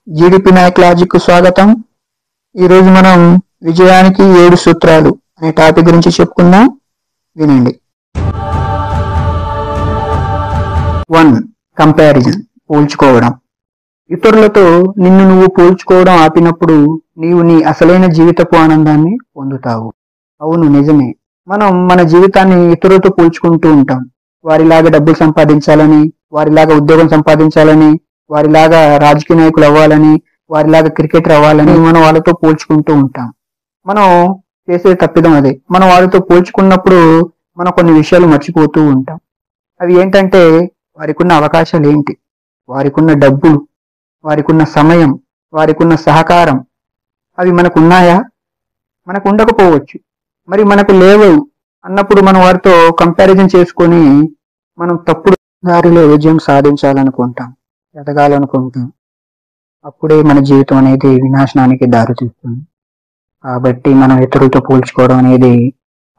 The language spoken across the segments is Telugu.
జీడిపి నాయక్ లాజిక్ కు స్వాగతం. ఈరోజు మనం విజయానికి 7 సూత్రాలు అనే టాపిక్ గురించి చెప్పుకుందాం. వినండి. 1. కంపారిజన్, పోల్చుకోవడం. ఇతరులతో నిన్ను నువ్వు పోల్చుకోవడం ఆపినప్పుడు నీవు నీ అసలైన జీవితపు ఆనందాన్ని పొందుతావు. అవును, నిజమే. మనం మన జీవితాన్ని ఇతరులతో పోల్చుకుంటూ ఉంటాం. వారిలాగా డబ్బులు సంపాదించాలని, వారిలాగా ఉద్యోగం సంపాదించాలని, వారిలాగా రాజకీయ నాయకులు అవ్వాలని, వారిలాగా క్రికెటర్ అవ్వాలని మనం వాళ్ళతో పోల్చుకుంటూ ఉంటాం. మనం చేసే తప్పిదం అదే. మనం వాళ్ళతో పోల్చుకున్నప్పుడు మనం కొన్ని విషయాలు మర్చిపోతూ ఉంటాం. అవి ఏంటంటే, వారికున్న అవకాశాలు ఏంటి, వారికున్న డబ్బులు, వారికున్న సమయం, వారికున్న సహకారం. అవి మనకున్నాయా? మనకు ఉండకపోవచ్చు. మరి మనకు లేవు అన్నప్పుడు మనం వారితో కంపారిజన్ చేసుకొని మనం తప్పుడు దారిలో విజయం సాధించాలనుకుంటాం, ఎదగాలనుకుంటాం. అప్పుడే మన జీవితం అనేది వినాశనానికి దారితీస్తుంది. కాబట్టి మనం ఇతరులతో పోల్చుకోవడం అనేది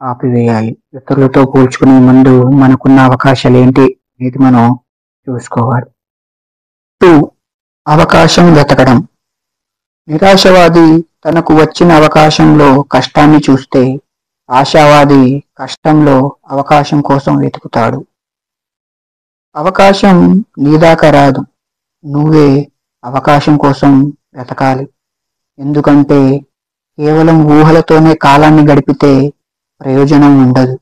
ఆపివేయాలి. ఇతరులతో పోల్చుకునే ముందు మనకున్న అవకాశాలు ఏంటి అనేది మనం చూసుకోవాలి. 2. అవకాశం వెతకడం. నిరాశవాది తనకు వచ్చిన అవకాశంలో కష్టాన్ని చూస్తే, ఆశావాది కష్టంలో అవకాశం కోసం వెతుకుతాడు. అవకాశం నీదాకా రాదు, నువ్వే అవకాశం కోసం వెతకాలి. ఎందుకంటే కేవలం ఊహలతోనే కాలాన్ని గడిపితే ప్రయోజనం ఉండదు.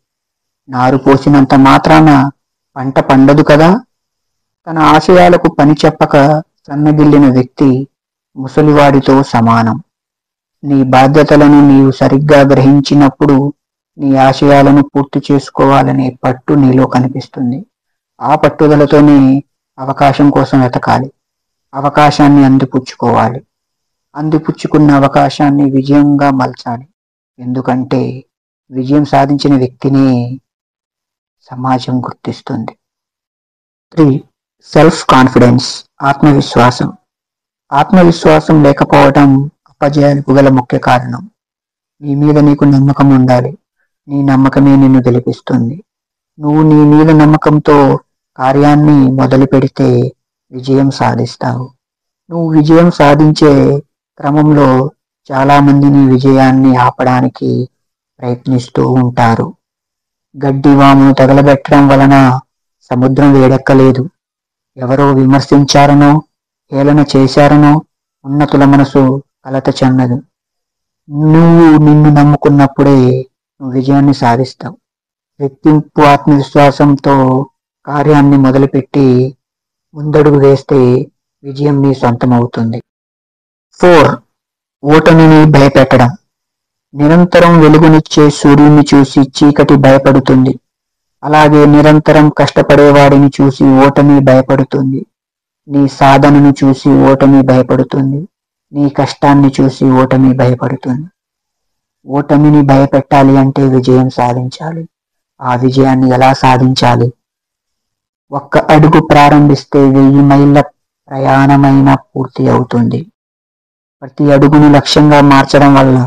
నారు పోసినంత మాత్రాన పంట పండదు కదా. తన ఆశయాలకు పని చెప్పక సన్నగిల్లిన వ్యక్తి ముసలివాడితో సమానం. నీ బాధ్యతలను నీవు సరిగ్గా గ్రహించినప్పుడు నీ ఆశయాలను పూర్తి చేసుకోవాలనే పట్టు నీలో కనిపిస్తుంది. ఆ పట్టుదలతోనే అవకాశం కోసం వెతకాలి. అవకాశాన్ని అందిపుచ్చుకోవాలి. అందిపుచ్చుకున్న అవకాశాన్ని విజయంగా మలచాలి. ఎందుకంటే విజయం సాధించిన వ్యక్తిని సమాజం గుర్తిస్తుంది. 3. సెల్ఫ్ కాన్ఫిడెన్స్, ఆత్మవిశ్వాసం. ఆత్మవిశ్వాసం లేకపోవడం అపజయానికి గల ముఖ్య కారణం. నీ మీద నీకు నమ్మకం ఉండాలి. నీ నమ్మకమే నిన్ను గెలిపిస్తుంది. నువ్వు నీ మీద నమ్మకంతో కార్యాన్ని మొదలు పెడితే విజయం సాధిస్తావు. నువ్వు విజయం సాధించే క్రమంలో చాలా మంది నీ విజయాన్ని ఆపడానికి ప్రయత్నిస్తూ ఉంటారు. గడ్డివామును తగలబెట్టడం వలన సముద్రం వేడెక్కలేదు. ఎవరో విమర్శించారనో, హేళన చేశారనో ఉన్నతుల మనసు కలత చెందదు. నువ్వు నిన్ను నమ్ముకున్నప్పుడే నువ్వు విజయాన్ని సాధిస్తావు. రెట్టింపు ఆత్మవిశ్వాసంతో కార్యాన్ని మొదలుపెట్టి ముందడుగు వేస్తే విజయం నీ సొంతమవుతుంది. 4. ఓటమిని భయపెట్టడం. నిరంతరం వెలుగునిచ్చే సూర్యుని చూసి చీకటి భయపడుతుంది. అలాగే నిరంతరం కష్టపడేవాడిని చూసి ఓటమి భయపడుతుంది. నీ సాధనను చూసి ఓటమి భయపడుతుంది. నీ కష్టాన్ని చూసి ఓటమి భయపడుతుంది. ఓటమిని భయపెట్టాలి అంటే విజయం సాధించాలి. ఆ విజయాన్ని ఎలా సాధించాలి? 1 అడుగు ప్రారంభిస్తే 1000 మైళ్ళ ప్రయాణమైన పూర్తి అవుతుంది. ప్రతి అడుగును లక్ష్యంగా మార్చడం వల్ల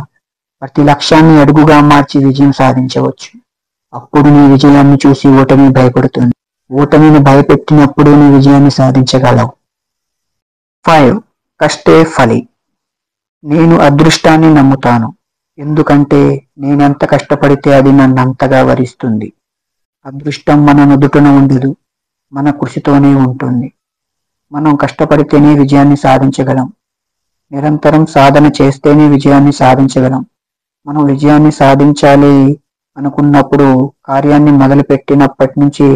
ప్రతి లక్ష్యాన్ని అడుగుగా మార్చి విజయం సాధించవచ్చు. అప్పుడు నీ విజయాన్ని చూసి ఓటమి భయపడుతుంది. ఓటమిని భయపెట్టినప్పుడు నీ విజయాన్ని సాధించగలవు. 5. కష్టే ఫలి. నేను అదృష్టాన్ని నమ్ముతాను. ఎందుకంటే నేనెంత కష్టపడితే అది నన్నంతగా వరిస్తుంది. అదృష్టం మన నుదుటన ఉండదు, మన కృషితోనే ఉంటుంది. మనం కష్టపడితేనే విజయాన్ని సాధించగలం. నిరంతరం సాధన చేస్తేనే విజయాన్ని సాధించగలం. మనం విజయాన్ని సాధించాలి అనుకున్నప్పుడు కార్యాన్ని మొదలుపెట్టినప్పటి నుంచి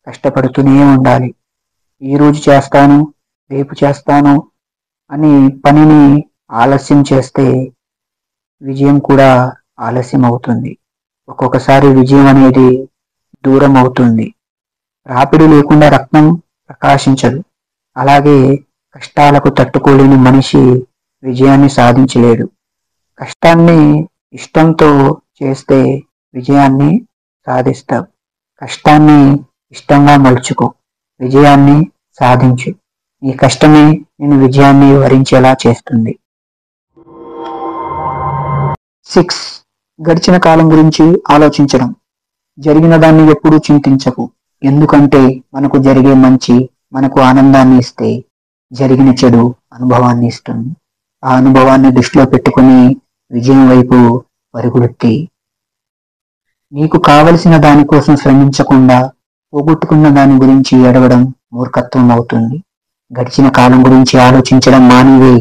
కష్టపడుతూనే ఉండాలి. ఈరోజు చేస్తాను, రేపు చేస్తాను అని పనిని ఆలస్యం చేస్తే విజయం కూడా ఆలస్యం అవుతుంది. ఒక్కొక్కసారి విజయం అనేది దూరం అవుతుంది. రాపిడి లేకుండా రత్నం ప్రకాశించదు. అలాగే కష్టాలకు తట్టుకోలేని మనిషి విజయాన్ని సాధించలేడు. కష్టాన్ని ఇష్టంతో చేస్తే విజయాన్ని సాధిస్తావు. కష్టాన్ని ఇష్టంగా మలుచుకో, విజయాన్ని సాధించు. ఈ కష్టమే నేను విజయాన్ని వరించేలా చేస్తుంది. 6. గడిచిన కాలం గురించి ఆలోచించడం. జరిగిన దాన్ని ఎప్పుడూ చింతించకు. ఎందుకంటే మనకు జరిగే మంచి మనకు ఆనందాన్ని ఇస్తే జరిగిన చెడు అనుభవాన్ని ఇస్తుంది. ఆ అనుభవాన్ని దృష్టిలో పెట్టుకుని విజయం వైపు పరుగులెత్తి నీకు కావలసిన దానికోసం శ్రమించకుండా పోగొట్టుకున్న దాని గురించి ఏడవడం మూర్ఖత్వం అవుతుంది. గడిచిన కాలం గురించి ఆలోచించడం మానివే.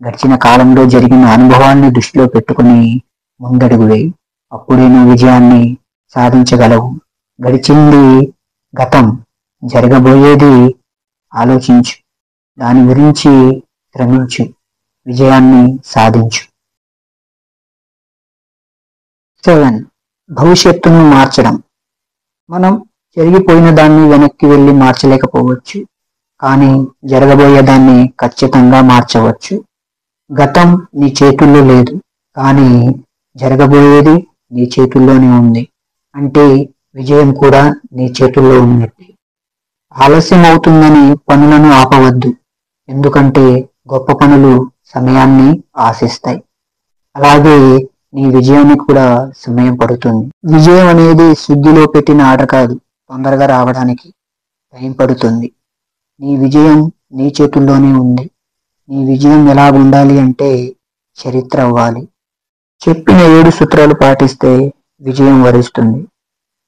గడిచిన కాలంలో జరిగిన అనుభవాన్ని దృష్టిలో పెట్టుకుని ముందడుగు వేయి. అప్పుడే నువ్వు విజయాన్ని సాధించగలవు. గడిచింది గతం, జరగబోయేది ఆలోచించు, దాని గురించి శ్రమించు, విజయాన్ని సాధించు. 7. భవిష్యత్తును మార్చడం. మనం జరిగిపోయిన దాన్ని వెనక్కి వెళ్ళి మార్చలేకపోవచ్చు, కానీ జరగబోయేదాన్ని ఖచ్చితంగా మార్చవచ్చు. గతం నీ చేతుల్లో లేదు, కానీ జరగబోయేది నీ చేతుల్లోనే ఉంది. అంటే విజయం కూడా నీ చేతుల్లో ఉన్నట్టే. ఆలస్యం అవుతుందని పనులను ఆపవద్దు, ఎందుకంటే గొప్ప పనులు సమయాన్ని ఆశిస్తాయి. అలాగే నీ విజయానికి కూడా సమయం పడుతుంది. విజయం అనేది స్విగ్గీలో పెట్టిన ఆర్డర్ కాదు, తొందరగా రావడానికి టైం పడుతుంది. నీ విజయం నీ చేతుల్లోనే ఉంది. నీ విజయం ఎలా ఉండాలి అంటే చరిత్ర అవ్వాలి. చెప్పిన 7 సూత్రాలు పాటిస్తే విజయం వరిస్తుంది.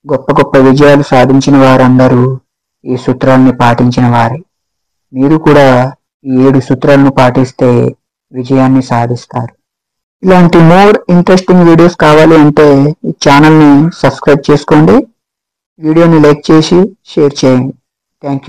గొప్ప గొప్ప విజయాలు సాధించిన వారందరూ ఈ సూత్రాన్ని పాటించిన వారే. మీరు కూడా ఈ 7 సూత్రాలను పాటిస్తే విజయాన్ని సాధిస్తారు. ఇలాంటి మోర్ ఇంట్రెస్టింగ్ వీడియోస్ కావాలి అంటే ఈ ఛానల్ని సబ్స్క్రైబ్ చేసుకోండి. వీడియోని లైక్ చేసి షేర్ చేయండి. Thank you.